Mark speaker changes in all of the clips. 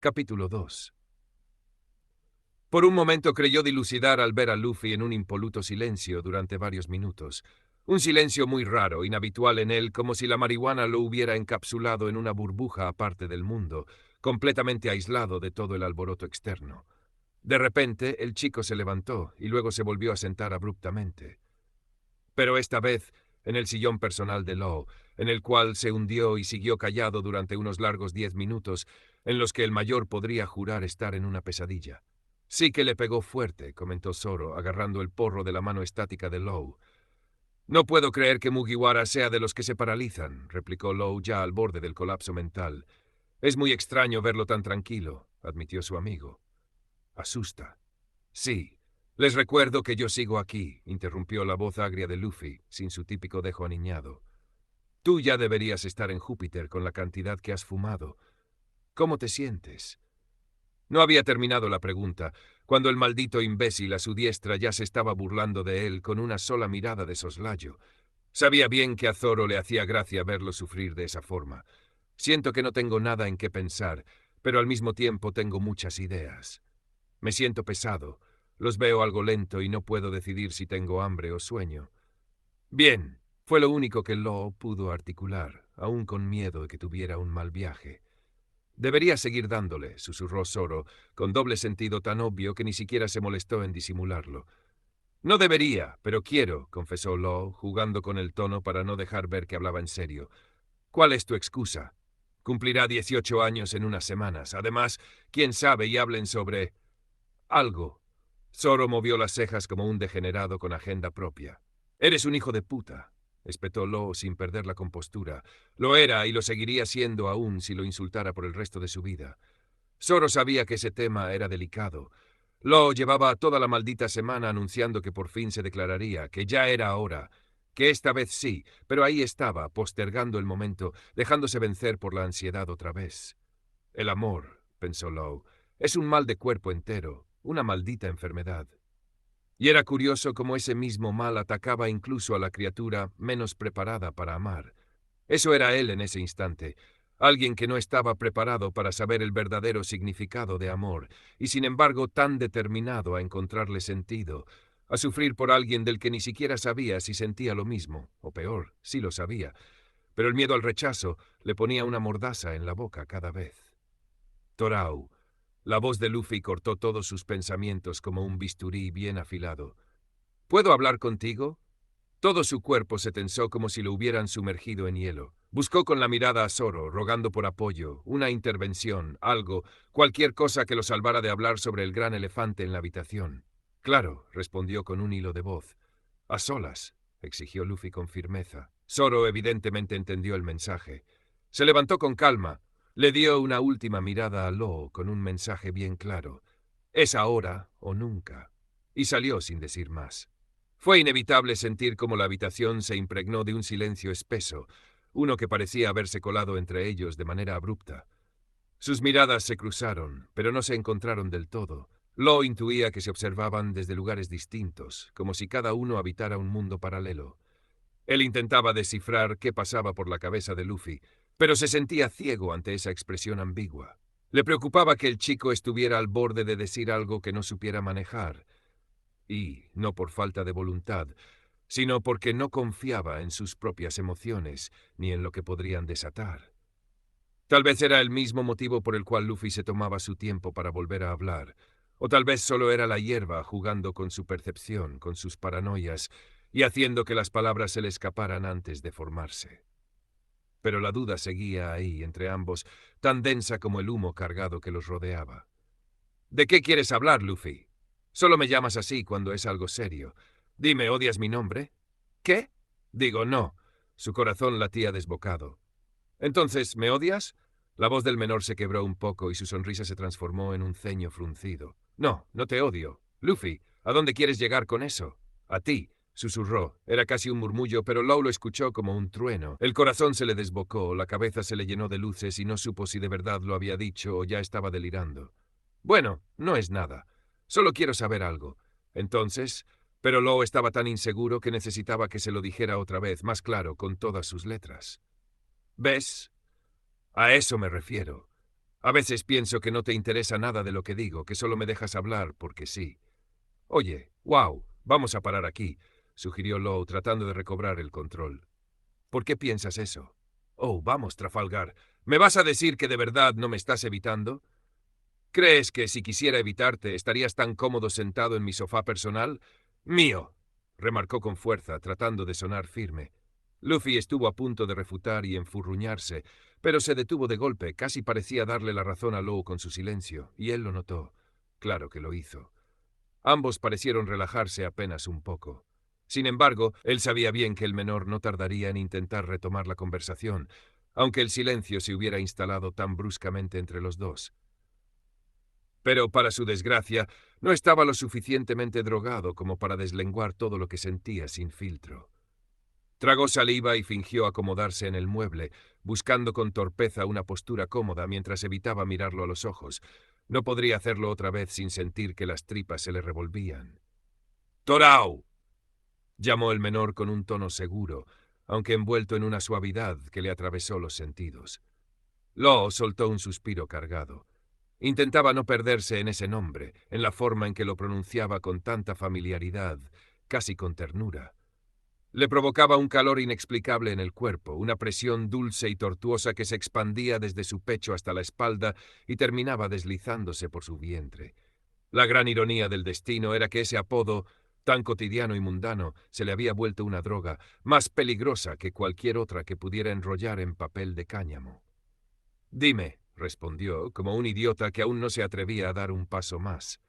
Speaker 1: Capítulo 2. Por un momento creyó dilucidar al ver a Luffy en un impoluto silencio durante varios minutos. Un silencio muy raro, inhabitual en él, como si la marihuana lo hubiera encapsulado en una burbuja aparte del mundo, completamente aislado de todo el alboroto externo. De repente, el chico se levantó y luego se volvió a sentar abruptamente. Pero esta vez en el sillón personal de Law, en el cual se hundió y siguió callado durante unos largos 10 minutos, en los que el mayor podría jurar estar en una pesadilla. Sí que le pegó fuerte, comentó Zoro, agarrando el porro de la mano estática de Law. No puedo creer que Mugiwara sea de los que se paralizan, replicó Law ya al borde del colapso mental. Es muy extraño verlo tan tranquilo, admitió su amigo. Asusta. Sí. Les recuerdo que yo sigo aquí, interrumpió la voz agria de Luffy, sin su típico dejo aniñado. Tú ya deberías estar en Júpiter con la cantidad que has fumado. ¿Cómo te sientes? No había terminado la pregunta, cuando el maldito imbécil a su diestra ya se estaba burlando de él con una sola mirada de soslayo. Sabía bien que a Zoro le hacía gracia verlo sufrir de esa forma. Siento que no tengo nada en qué pensar, pero al mismo tiempo tengo muchas ideas. Me siento pesado, los veo algo lento y no puedo decidir si tengo hambre o sueño. Bien, fue lo único que Law pudo articular, aún con miedo de que tuviera un mal viaje. Debería seguir dándole, susurró Zoro, con doble sentido tan obvio que ni siquiera se molestó en disimularlo. No debería, pero quiero, confesó Law, jugando con el tono para no dejar ver que hablaba en serio. ¿Cuál es tu excusa? Cumplirá 18 años en unas semanas. Además, quién sabe y hablen sobre... algo. Zoro movió las cejas como un degenerado con agenda propia. Eres un hijo de puta, espetó Law sin perder la compostura. Lo era y lo seguiría siendo aún si lo insultara por el resto de su vida. Zoro sabía que ese tema era delicado. Law llevaba toda la maldita semana anunciando que por fin se declararía, que ya era hora, que esta vez sí, pero ahí estaba, postergando el momento, dejándose vencer por la ansiedad otra vez. El amor, pensó Law, es un mal de cuerpo entero, una maldita enfermedad. Y era curioso cómo ese mismo mal atacaba incluso a la criatura menos preparada para amar. Eso era él en ese instante, alguien que no estaba preparado para saber el verdadero significado de amor, y sin embargo tan determinado a encontrarle sentido, a sufrir por alguien del que ni siquiera sabía si sentía lo mismo, o peor, sí lo sabía, pero el miedo al rechazo le ponía una mordaza en la boca cada vez. Torau. La voz de Luffy cortó todos sus pensamientos como un bisturí bien afilado. ¿Puedo hablar contigo? Todo su cuerpo se tensó como si lo hubieran sumergido en hielo. Buscó con la mirada a Zoro, rogando por apoyo, una intervención, algo, cualquier cosa que lo salvara de hablar sobre el gran elefante en la habitación. Claro, respondió con un hilo de voz. A solas, exigió Luffy con firmeza. Zoro evidentemente entendió el mensaje. Se levantó con calma, le dio una última mirada a Law con un mensaje bien claro. Es ahora o nunca. Y salió sin decir más. Fue inevitable sentir cómo la habitación se impregnó de un silencio espeso, uno que parecía haberse colado entre ellos de manera abrupta. Sus miradas se cruzaron, pero no se encontraron del todo. Law intuía que se observaban desde lugares distintos, como si cada uno habitara un mundo paralelo. Él intentaba descifrar qué pasaba por la cabeza de Luffy, pero se sentía ciego ante esa expresión ambigua. Le preocupaba que el chico estuviera al borde de decir algo que no supiera manejar, y no por falta de voluntad, sino porque no confiaba en sus propias emociones ni en lo que podrían desatar. Tal vez era el mismo motivo por el cual Luffy se tomaba su tiempo para volver a hablar, o tal vez solo era la hierba jugando con su percepción, con sus paranoias, y haciendo que las palabras se le escaparan antes de formarse. Pero la duda seguía ahí entre ambos, tan densa como el humo cargado que los rodeaba. ¿De qué quieres hablar, Luffy? Solo me llamas así cuando es algo serio. Dime, ¿odias mi nombre? ¿Qué? Digo, no. Su corazón latía desbocado. Entonces, ¿me odias? La voz del menor se quebró un poco y su sonrisa se transformó en un ceño fruncido. No, no te odio. Luffy, ¿a dónde quieres llegar con eso? A ti, susurró. Era casi un murmullo, pero Law lo escuchó como un trueno. El corazón se le desbocó, la cabeza se le llenó de luces y no supo si de verdad lo había dicho o ya estaba delirando. Bueno, no es nada. Solo quiero saber algo. Entonces, pero Law estaba tan inseguro que necesitaba que se lo dijera otra vez, más claro, con todas sus letras. ¿Ves? A eso me refiero. A veces pienso que no te interesa nada de lo que digo, que solo me dejas hablar porque sí. Oye, wow, vamos a parar aquí, sugirió Lowe tratando de recobrar el control. ¿Por qué piensas eso? Oh, vamos, Trafalgar. ¿Me vas a decir que de verdad no me estás evitando? ¿Crees que si quisiera evitarte estarías tan cómodo sentado en mi sofá personal? Mío, remarcó con fuerza, tratando de sonar firme. Luffy estuvo a punto de refutar y enfurruñarse, pero se detuvo de golpe, casi parecía darle la razón a Lowe con su silencio, y él lo notó. Claro que lo hizo. Ambos parecieron relajarse apenas un poco. Sin embargo, él sabía bien que el menor no tardaría en intentar retomar la conversación, aunque el silencio se hubiera instalado tan bruscamente entre los dos. Pero, para su desgracia, no estaba lo suficientemente drogado como para deslenguar todo lo que sentía sin filtro. Tragó saliva y fingió acomodarse en el mueble, buscando con torpeza una postura cómoda mientras evitaba mirarlo a los ojos. No podría hacerlo otra vez sin sentir que las tripas se le revolvían. ¡Torao!, llamó el menor con un tono seguro, aunque envuelto en una suavidad que le atravesó los sentidos. Lo soltó un suspiro cargado. Intentaba no perderse en ese nombre, en la forma en que lo pronunciaba con tanta familiaridad, casi con ternura. Le provocaba un calor inexplicable en el cuerpo, una presión dulce y tortuosa que se expandía desde su pecho hasta la espalda y terminaba deslizándose por su vientre. La gran ironía del destino era que ese apodo, tan cotidiano y mundano, se le había vuelto una droga, más peligrosa que cualquier otra que pudiera enrollar en papel de cáñamo. Dime, respondió, como un idiota que aún no se atrevía a dar un paso más.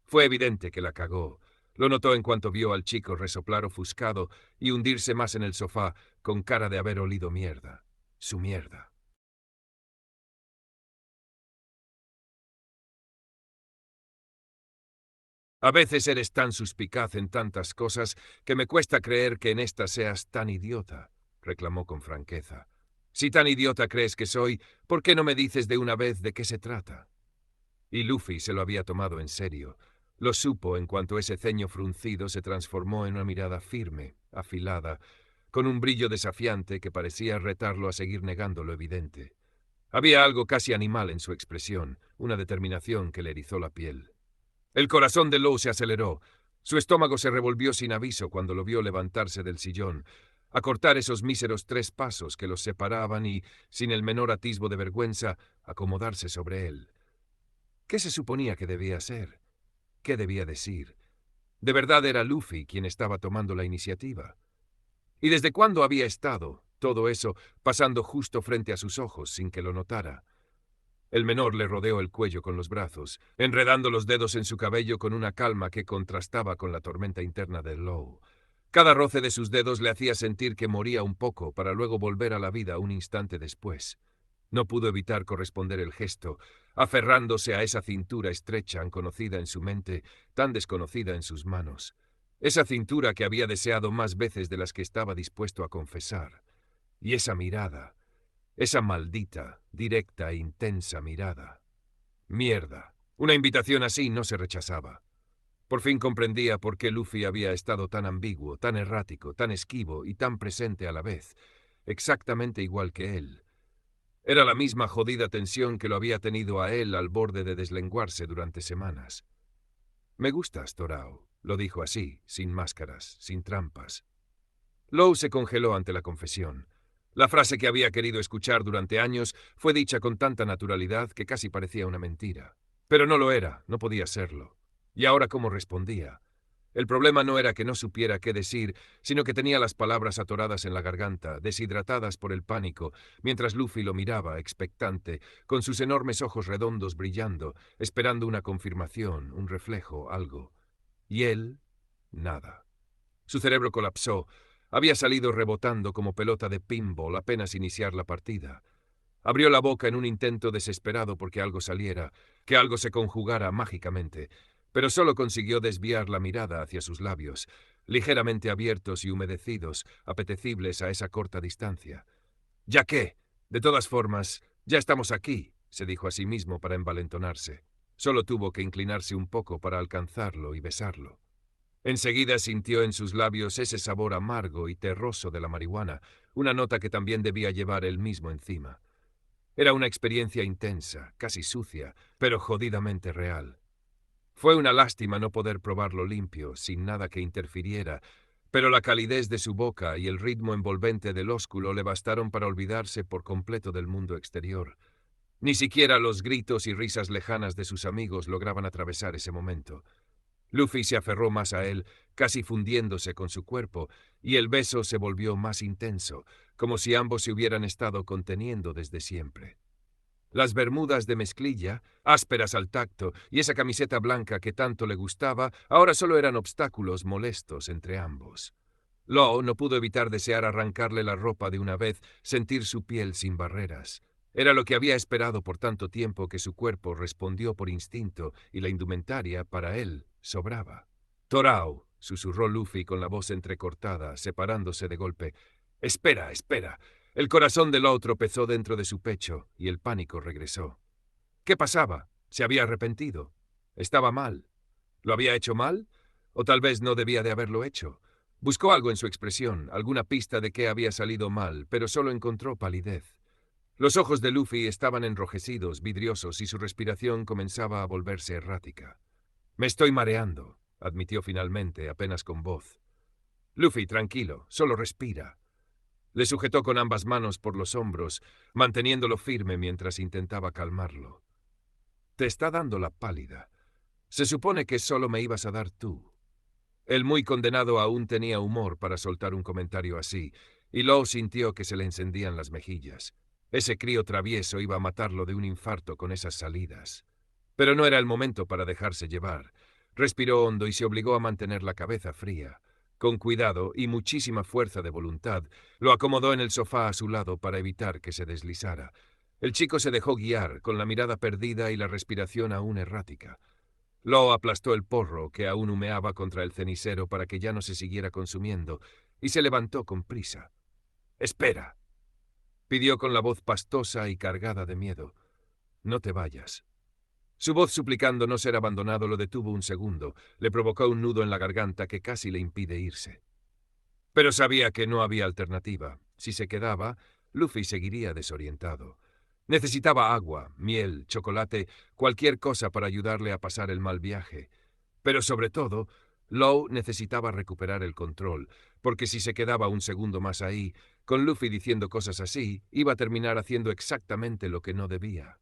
Speaker 1: Fue evidente que la cagó. Lo notó en cuanto vio al chico resoplar ofuscado y hundirse más en el sofá, con cara de haber olido mierda. Su mierda. A veces eres tan suspicaz en tantas cosas que me cuesta creer que en esta seas tan idiota, reclamó con franqueza. Si tan idiota crees que soy, ¿por qué no me dices de una vez de qué se trata? Y Luffy se lo había tomado en serio. Lo supo en cuanto ese ceño fruncido se transformó en una mirada firme, afilada, con un brillo desafiante que parecía retarlo a seguir negando lo evidente. Había algo casi animal en su expresión, una determinación que le erizó la piel. El corazón de Law se aceleró. Su estómago se revolvió sin aviso cuando lo vio levantarse del sillón, acortar esos míseros 3 pasos que los separaban y, sin el menor atisbo de vergüenza, acomodarse sobre él. ¿Qué se suponía que debía hacer? ¿Qué debía decir? De verdad era Luffy quien estaba tomando la iniciativa. ¿Y desde cuándo había estado, todo eso, pasando justo frente a sus ojos sin que lo notara? El menor le rodeó el cuello con los brazos, enredando los dedos en su cabello con una calma que contrastaba con la tormenta interna de Law. Cada roce de sus dedos le hacía sentir que moría un poco para luego volver a la vida un instante después. No pudo evitar corresponder el gesto, aferrándose a esa cintura estrecha, conocida en su mente, tan desconocida en sus manos. Esa cintura que había deseado más veces de las que estaba dispuesto a confesar. Y esa mirada, esa maldita, directa e intensa mirada. Mierda. Una invitación así no se rechazaba. Por fin comprendía por qué Luffy había estado tan ambiguo, tan errático, tan esquivo y tan presente a la vez, exactamente igual que él. Era la misma jodida tensión que lo había tenido a él al borde de deslenguarse durante semanas. «Me gustas, Torao», lo dijo así, sin máscaras, sin trampas. Law se congeló ante la confesión. La frase que había querido escuchar durante años fue dicha con tanta naturalidad que casi parecía una mentira. Pero no lo era, no podía serlo. ¿Y ahora cómo respondía? El problema no era que no supiera qué decir, sino que tenía las palabras atoradas en la garganta, deshidratadas por el pánico, mientras Luffy lo miraba, expectante, con sus enormes ojos redondos brillando, esperando una confirmación, un reflejo, algo. Y él, nada. Su cerebro colapsó. Había salido rebotando como pelota de pinball apenas iniciar la partida. Abrió la boca en un intento desesperado porque algo saliera, que algo se conjugara mágicamente, pero solo consiguió desviar la mirada hacia sus labios, ligeramente abiertos y humedecidos, apetecibles a esa corta distancia. «¿Ya qué? De todas formas, ya estamos aquí», se dijo a sí mismo para envalentonarse. Solo tuvo que inclinarse un poco para alcanzarlo y besarlo. Enseguida sintió en sus labios ese sabor amargo y terroso de la marihuana, una nota que también debía llevar él mismo encima. Era una experiencia intensa, casi sucia, pero jodidamente real. Fue una lástima no poder probarlo limpio, sin nada que interfiriera, pero la calidez de su boca y el ritmo envolvente del ósculo le bastaron para olvidarse por completo del mundo exterior. Ni siquiera los gritos y risas lejanas de sus amigos lograban atravesar ese momento. Luffy se aferró más a él, casi fundiéndose con su cuerpo, y el beso se volvió más intenso, como si ambos se hubieran estado conteniendo desde siempre. Las bermudas de mezclilla, ásperas al tacto, y esa camiseta blanca que tanto le gustaba, ahora solo eran obstáculos molestos entre ambos. Law no pudo evitar desear arrancarle la ropa de una vez, sentir su piel sin barreras. Era lo que había esperado por tanto tiempo que su cuerpo respondió por instinto y la indumentaria, para él, sobraba. «Torao», susurró Luffy con la voz entrecortada, separándose de golpe. «Espera, espera». El corazón de Law tropezó dentro de su pecho y el pánico regresó. ¿Qué pasaba? ¿Se había arrepentido? ¿Estaba mal? ¿Lo había hecho mal? ¿O tal vez no debía de haberlo hecho? Buscó algo en su expresión, alguna pista de qué había salido mal, pero solo encontró palidez. Los ojos de Luffy estaban enrojecidos, vidriosos, y su respiración comenzaba a volverse errática. «Me estoy mareando», admitió finalmente, apenas con voz. «Luffy, tranquilo, solo respira». Le sujetó con ambas manos por los hombros, manteniéndolo firme mientras intentaba calmarlo. «Te está dando la pálida. Se supone que solo me ibas a dar tú». El muy condenado aún tenía humor para soltar un comentario así, y Law sintió que se le encendían las mejillas. Ese crío travieso iba a matarlo de un infarto con esas salidas. Pero no era el momento para dejarse llevar. Respiró hondo y se obligó a mantener la cabeza fría. Con cuidado y muchísima fuerza de voluntad, lo acomodó en el sofá a su lado para evitar que se deslizara. El chico se dejó guiar, con la mirada perdida y la respiración aún errática. Law aplastó el porro, que aún humeaba contra el cenicero para que ya no se siguiera consumiendo, y se levantó con prisa. «Espera», pidió con la voz pastosa y cargada de miedo. «No te vayas». Su voz suplicando no ser abandonado lo detuvo un segundo, le provocó un nudo en la garganta que casi le impide irse. Pero sabía que no había alternativa. Si se quedaba, Luffy seguiría desorientado. Necesitaba agua, miel, chocolate, cualquier cosa para ayudarle a pasar el mal viaje. Pero sobre todo, Law necesitaba recuperar el control, porque si se quedaba un segundo más ahí, con Luffy diciendo cosas así, iba a terminar haciendo exactamente lo que no debía.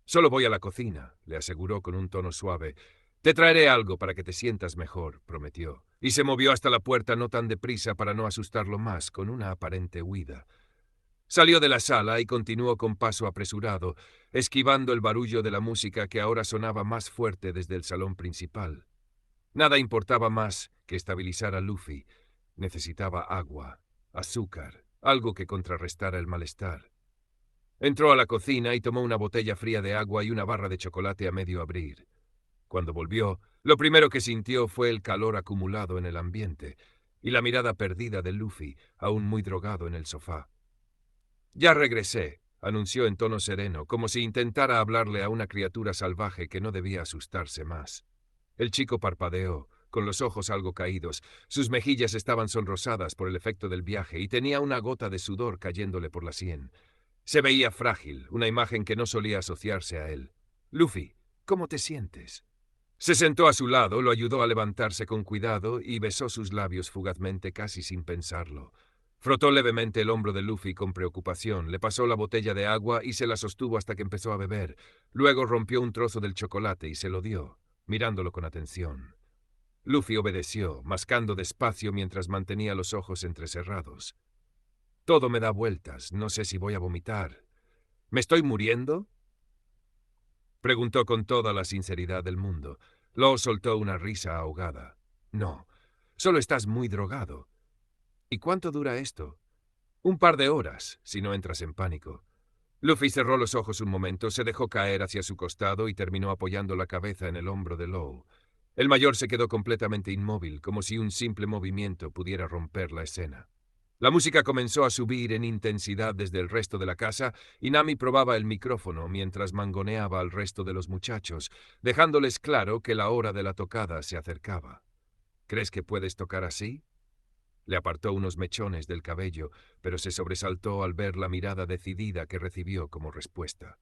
Speaker 1: «Solo voy a la cocina», le aseguró con un tono suave. «Te traeré algo para que te sientas mejor», prometió, y se movió hasta la puerta no tan deprisa para no asustarlo más, con una aparente huida. Salió de la sala y continuó con paso apresurado, esquivando el barullo de la música que ahora sonaba más fuerte desde el salón principal. Nada importaba más que estabilizar a Luffy. Necesitaba agua, azúcar, algo que contrarrestara el malestar. Entró a la cocina y tomó una botella fría de agua y una barra de chocolate a medio abrir. Cuando volvió, lo primero que sintió fue el calor acumulado en el ambiente y la mirada perdida de Luffy, aún muy drogado en el sofá. «Ya regresé», anunció en tono sereno, como si intentara hablarle a una criatura salvaje que no debía asustarse más. El chico parpadeó, con los ojos algo caídos. Sus mejillas estaban sonrosadas por el efecto del viaje y tenía una gota de sudor cayéndole por la sien. Se veía frágil, una imagen que no solía asociarse a él. «Luffy, ¿cómo te sientes?» Se sentó a su lado, lo ayudó a levantarse con cuidado y besó sus labios fugazmente, casi sin pensarlo. Frotó levemente el hombro de Luffy con preocupación, le pasó la botella de agua y se la sostuvo hasta que empezó a beber. Luego rompió un trozo del chocolate y se lo dio, mirándolo con atención. Luffy obedeció, mascando despacio mientras mantenía los ojos entrecerrados. «Todo me da vueltas, no sé si voy a vomitar. ¿Me estoy muriendo?», preguntó con toda la sinceridad del mundo. Law soltó una risa ahogada. «No, solo estás muy drogado». «¿Y cuánto dura esto?» «Un par de horas, si no entras en pánico». Luffy cerró los ojos un momento, se dejó caer hacia su costado y terminó apoyando la cabeza en el hombro de Law. El mayor se quedó completamente inmóvil, como si un simple movimiento pudiera romper la escena. La música comenzó a subir en intensidad desde el resto de la casa y Nami probaba el micrófono mientras mangoneaba al resto de los muchachos, dejándoles claro que la hora de la tocada se acercaba. «¿Crees que puedes tocar así?». Le apartó unos mechones del cabello, pero se sobresaltó al ver la mirada decidida que recibió como respuesta.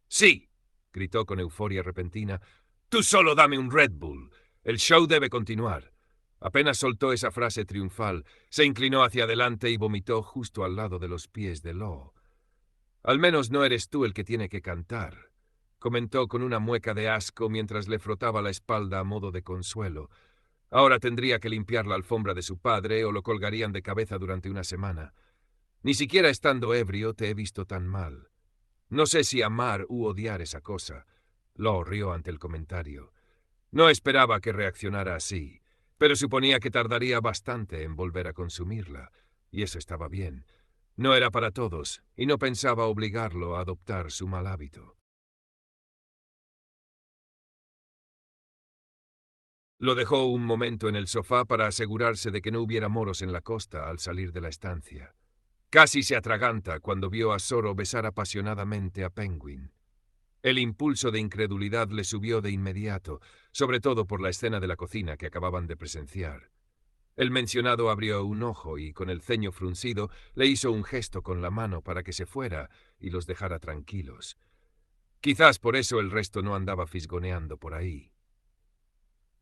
Speaker 1: «Sí», gritó con euforia repentina, «tú solo dame un Red Bull. El show debe continuar». Apenas soltó esa frase triunfal, se inclinó hacia adelante y vomitó justo al lado de los pies de Law. «Al menos no eres tú el que tiene que cantar», comentó con una mueca de asco mientras le frotaba la espalda a modo de consuelo. Ahora tendría que limpiar la alfombra de su padre o lo colgarían de cabeza durante una semana. Ni siquiera estando ebrio te he visto tan mal. No sé si amar u odiar esa cosa. Law rió ante el comentario. No esperaba que reaccionara así, pero suponía que tardaría bastante en volver a consumirla, y eso estaba bien. No era para todos, y no pensaba obligarlo a adoptar su mal hábito. Lo dejó un momento en el sofá para asegurarse de que no hubiera moros en la costa al salir de la estancia. Casi se atraganta cuando vio a Zoro besar apasionadamente a Penguin. El impulso de incredulidad le subió de inmediato, sobre todo por la escena de la cocina que acababan de presenciar. El mencionado abrió un ojo y, con el ceño fruncido, le hizo un gesto con la mano para que se fuera y los dejara tranquilos. Quizás por eso el resto no andaba fisgoneando por ahí.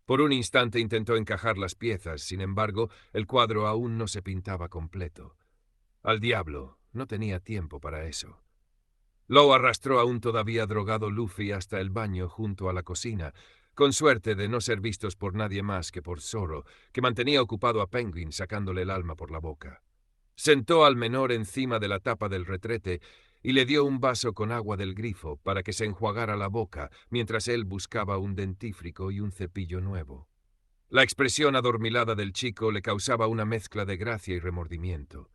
Speaker 1: Por un instante intentó encajar las piezas, sin embargo, el cuadro aún no se pintaba completo. Al diablo, no tenía tiempo para eso. Law arrastró a un todavía drogado Luffy hasta el baño junto a la cocina, con suerte de no ser vistos por nadie más que por Zoro, que mantenía ocupado a Penguin sacándole el alma por la boca. Sentó al menor encima de la tapa del retrete y le dio un vaso con agua del grifo para que se enjuagara la boca mientras él buscaba un dentífrico y un cepillo nuevo. La expresión adormilada del chico le causaba una mezcla de gracia y remordimiento.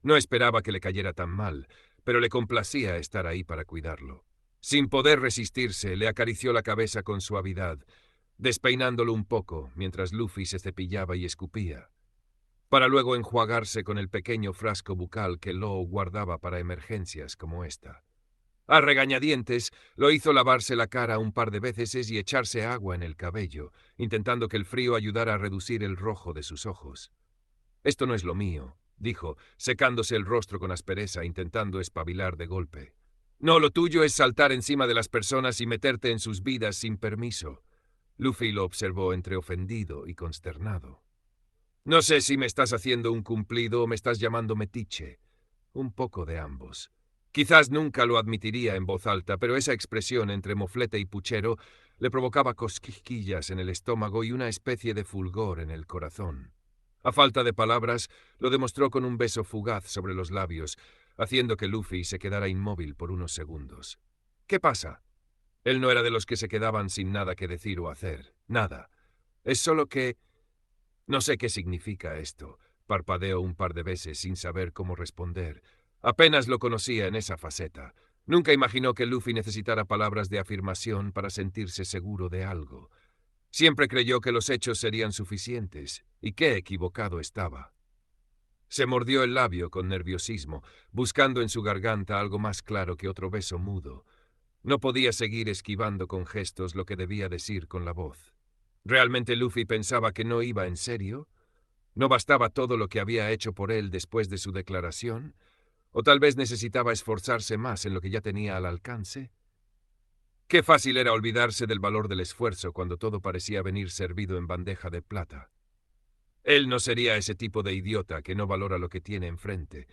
Speaker 1: No esperaba que le cayera tan mal, pero le complacía estar ahí para cuidarlo. Sin poder resistirse, le acarició la cabeza con suavidad, despeinándolo un poco mientras Luffy se cepillaba y escupía, para luego enjuagarse con el pequeño frasco bucal que Law guardaba para emergencias como esta. A regañadientes, lo hizo lavarse la cara un par de veces y echarse agua en el cabello, intentando que el frío ayudara a reducir el rojo de sus ojos. «Esto no es lo mío», dijo, secándose el rostro con aspereza, intentando espabilar de golpe. «No, lo tuyo es saltar encima de las personas y meterte en sus vidas sin permiso». Luffy lo observó entre ofendido y consternado. «No sé si me estás haciendo un cumplido o me estás llamando metiche. Un poco de ambos». Quizás nunca lo admitiría en voz alta, pero esa expresión entre moflete y puchero le provocaba cosquillas en el estómago y una especie de fulgor en el corazón. A falta de palabras, lo demostró con un beso fugaz sobre los labios, haciendo que Luffy se quedara inmóvil por unos segundos. «¿Qué pasa?» Él no era de los que se quedaban sin nada que decir o hacer. Nada. Es solo que... No sé qué significa esto. Parpadeó un par de veces sin saber cómo responder. Apenas lo conocía en esa faceta. Nunca imaginó que Luffy necesitara palabras de afirmación para sentirse seguro de algo. Siempre creyó que los hechos serían suficientes, y qué equivocado estaba. Se mordió el labio con nerviosismo, buscando en su garganta algo más claro que otro beso mudo. No podía seguir esquivando con gestos lo que debía decir con la voz. ¿Realmente Luffy pensaba que no iba en serio? ¿No bastaba todo lo que había hecho por él después de su declaración? ¿O tal vez necesitaba esforzarse más en lo que ya tenía al alcance? Qué fácil era olvidarse del valor del esfuerzo cuando todo parecía venir servido en bandeja de plata. Él no sería ese tipo de idiota que no valora lo que tiene enfrente.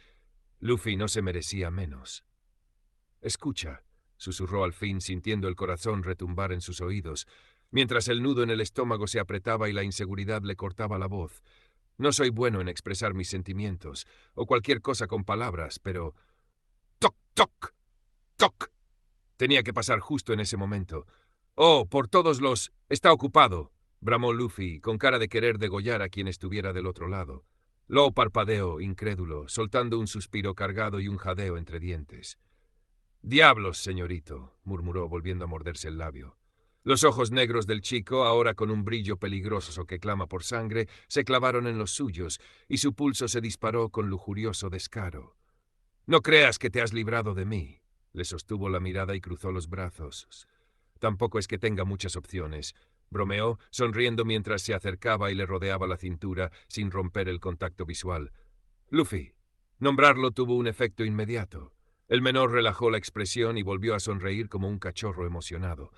Speaker 1: Luffy no se merecía menos. «Escucha», susurró al fin, sintiendo el corazón retumbar en sus oídos, mientras el nudo en el estómago se apretaba y la inseguridad le cortaba la voz. «No soy bueno en expresar mis sentimientos, o cualquier cosa con palabras, pero...» «¡Toc, toc! ¡Toc!». Tenía que pasar justo en ese momento. «Oh, por todos los... Está ocupado», bramó Luffy, con cara de querer degollar a quien estuviera del otro lado. Law parpadeó, incrédulo, soltando un suspiro cargado y un jadeo entre dientes. «Diablos, señorito», murmuró, volviendo a morderse el labio. Los ojos negros del chico, ahora con un brillo peligroso que clama por sangre, se clavaron en los suyos, y su pulso se disparó con lujurioso descaro. «No creas que te has librado de mí», le sostuvo la mirada y cruzó los brazos. «Tampoco es que tenga muchas opciones. bromeó, sonriendo mientras se acercaba y le rodeaba la cintura sin romper el contacto visual. Luffy. Nombrarlo tuvo un efecto inmediato. El menor relajó la expresión y volvió a sonreír como un cachorro emocionado.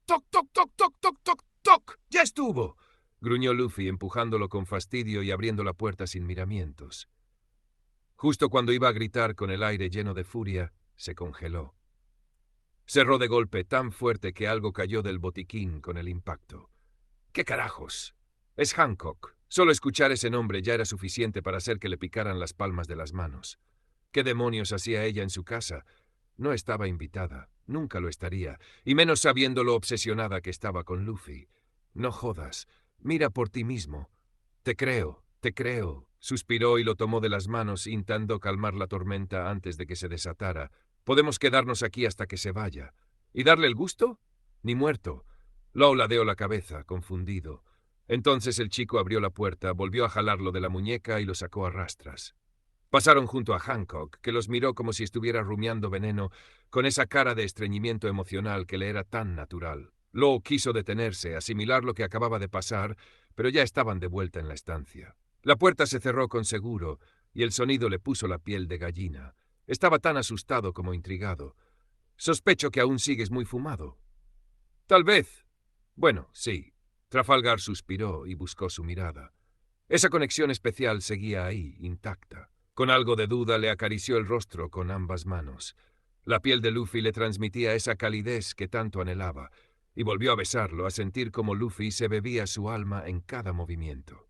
Speaker 1: ¡Toc, toc, toc, toc, toc, toc, toc! ¡Ya estuvo!, gruñó Luffy, empujándolo con fastidio y abriendo la puerta sin miramientos. Justo cuando iba a gritar con el aire lleno de furia, se congeló. Cerró de golpe tan fuerte que algo cayó del botiquín con el impacto. ¿Qué carajos? Es Hancock. Solo escuchar ese nombre ya era suficiente para hacer que le picaran las palmas de las manos. ¿Qué demonios hacía ella en su casa? No estaba invitada, nunca lo estaría, y menos sabiendo lo obsesionada que estaba con Luffy. No jodas, mira por ti mismo. Te creo, suspiró y lo tomó de las manos, intentando calmar la tormenta antes de que se desatara. Podemos quedarnos aquí hasta que se vaya. ¿Y darle el gusto? Ni muerto. Law ladeó la cabeza, confundido. Entonces el chico abrió la puerta, volvió a jalarlo de la muñeca y lo sacó a rastras. Pasaron junto a Hancock, que los miró como si estuviera rumiando veneno, con esa cara de estreñimiento emocional que le era tan natural. Law quiso detenerse, asimilar lo que acababa de pasar, pero ya estaban de vuelta en la estancia. La puerta se cerró con seguro, y el sonido le puso la piel de gallina. Estaba tan asustado como intrigado. Sospecho que aún sigues muy fumado. Tal vez. Bueno, sí. Trafalgar suspiró y buscó su mirada. Esa conexión especial seguía ahí, intacta. Con algo de duda le acarició el rostro con ambas manos. La piel de Luffy le transmitía esa calidez que tanto anhelaba, y volvió a besarlo, a sentir como Luffy se bebía su alma en cada movimiento.